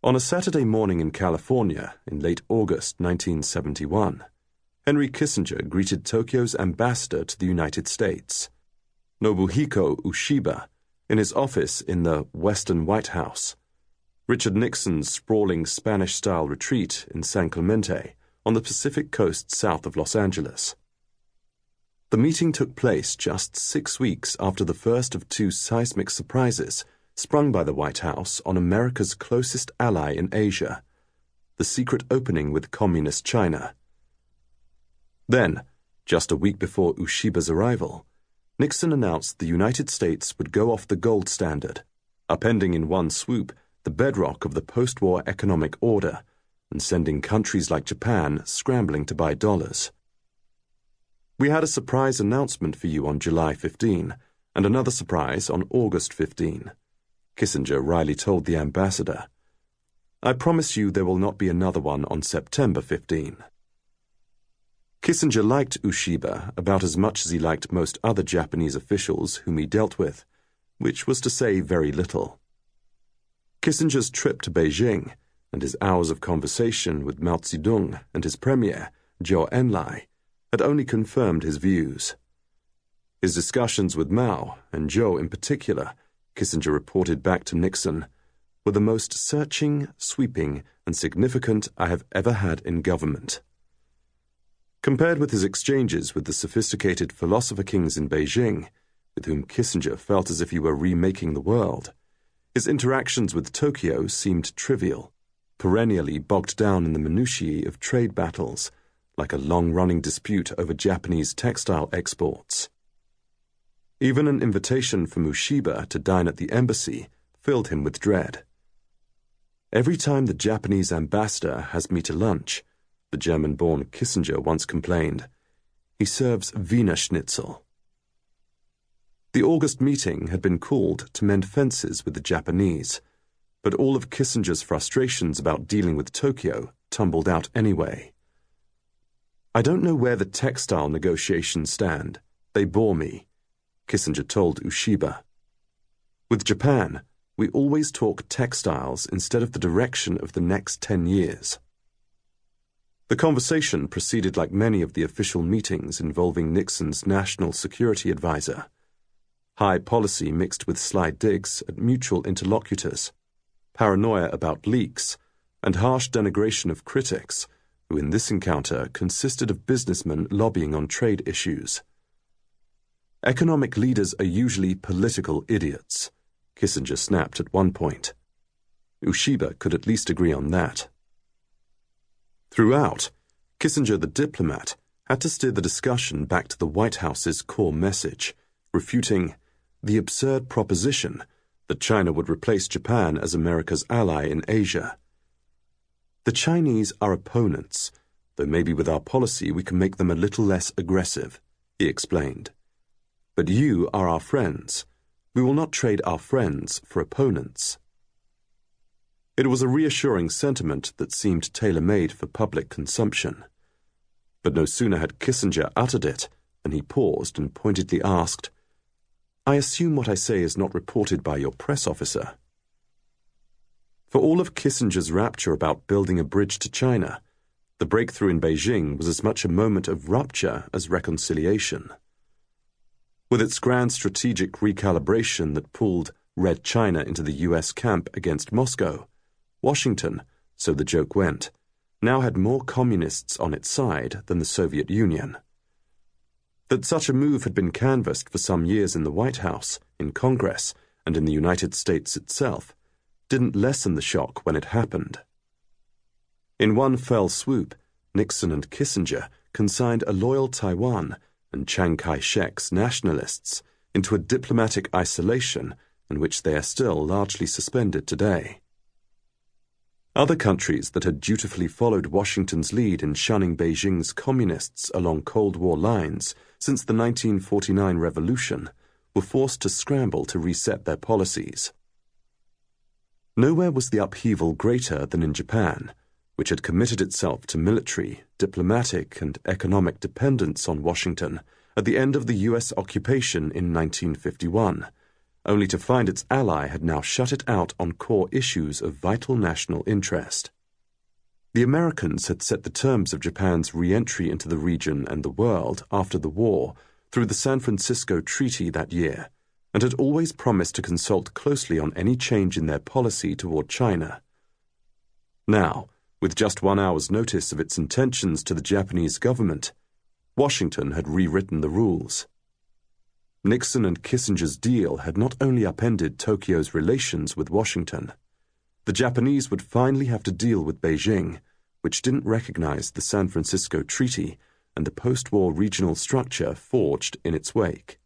On a Saturday morning in California in late August 1971, Henry Kissinger greeted Tokyo's ambassador to the United States, Nobuhiko Ushiba, in his office in the Western White House, Richard Nixon's sprawling Spanish-style retreat in San Clemente on the Pacific coast south of Los Angeles. The meeting took place just 6 weeks after the first of two seismic surprises sprung by the White House on America's closest ally in Asia, the secret opening with Communist China. Then, just a week before Ushiba's arrival, Nixon announced the United States would go off the gold standard, upending in one swoop the bedrock of the post-war economic order and sending countries like Japan scrambling to buy dollars. We had a surprise announcement for you on July 15 and another surprise on August 15, Kissinger wryly told the ambassador. I promise you there will not be another one on September 15. Kissinger liked Ushiba about as much as he liked most other Japanese officials whom he dealt with, which was to say very little. Kissinger's trip to Beijing and his hours of conversation with Mao Zedong and his premier, Zhou Enlai, had only confirmed his views. His discussions with Mao, and Zhou in particular, Kissinger reported back to Nixon, were the most searching, sweeping, and significant I have ever had in government. Compared with his exchanges with the sophisticated philosopher kings in Beijing, with whom Kissinger felt as if he were remaking the world, his interactions with Tokyo seemed trivial, perennially bogged down in the minutiae of trade battles, like a long-running dispute over Japanese textile exports. Even an invitation from Ushiba to dine at the embassy filled him with dread. Every time the Japanese ambassador has me to lunch, the German-born Kissinger once complained, he serves Wiener Schnitzel. The August meeting had been called to mend fences with the Japanese, but all of Kissinger's frustrations about dealing with Tokyo tumbled out anyway. I don't know where the textile negotiations stand. They bore me, Kissinger told Ushiba. With Japan, we always talk textiles instead of the direction of the next 10 years. The conversation proceeded like many of the official meetings involving Nixon's national security advisor. High policy mixed with sly digs at mutual interlocutors, paranoia about leaks, and harsh denigration of critics, who in this encounter consisted of businessmen lobbying on trade issues. Economic leaders are usually political idiots, Kissinger snapped at one point. Ushiba could at least agree on that. Throughout, Kissinger the diplomat had to steer the discussion back to the White House's core message, refuting the absurd proposition that China would replace Japan as America's ally in Asia. The Chinese are opponents, though maybe with our policy we can make them a little less aggressive, he explained. But you are our friends. We will not trade our friends for opponents. It was a reassuring sentiment that seemed tailor-made for public consumption. But no sooner had Kissinger uttered it than he paused and pointedly asked, I assume what I say is not reported by your press officer. For all of Kissinger's rapture about building a bridge to China, the breakthrough in Beijing was as much a moment of rupture as reconciliation. With its grand strategic recalibration that pulled Red China into the U.S. camp against Moscow, Washington, so the joke went, now had more communists on its side than the Soviet Union. That such a move had been canvassed for some years in the White House, in Congress, and in the United States itself, didn't lessen the shock when it happened. In one fell swoop, Nixon and Kissinger consigned a loyal Taiwan and Chiang Kai-shek's nationalists into a diplomatic isolation in which they are still largely suspended today. Other countries that had dutifully followed Washington's lead in shunning Beijing's communists along Cold War lines since the 1949 revolution were forced to scramble to reset their policies. Nowhere was the upheaval greater than in Japan, which had committed itself to military, diplomatic, and economic dependence on Washington at the end of the U.S. occupation in 1951, only to find its ally had now shut it out on core issues of vital national interest. The Americans had set the terms of Japan's re-entry into the region and the world after the war through the San Francisco Treaty that year, and had always promised to consult closely on any change in their policy toward China. Now, with just 1 hour's notice of its intentions to the Japanese government, Washington had rewritten the rules. Nixon and Kissinger's deal had not only upended Tokyo's relations with Washington. The Japanese would finally have to deal with Beijing, which didn't recognize the San Francisco Treaty and the post-war regional structure forged in its wake.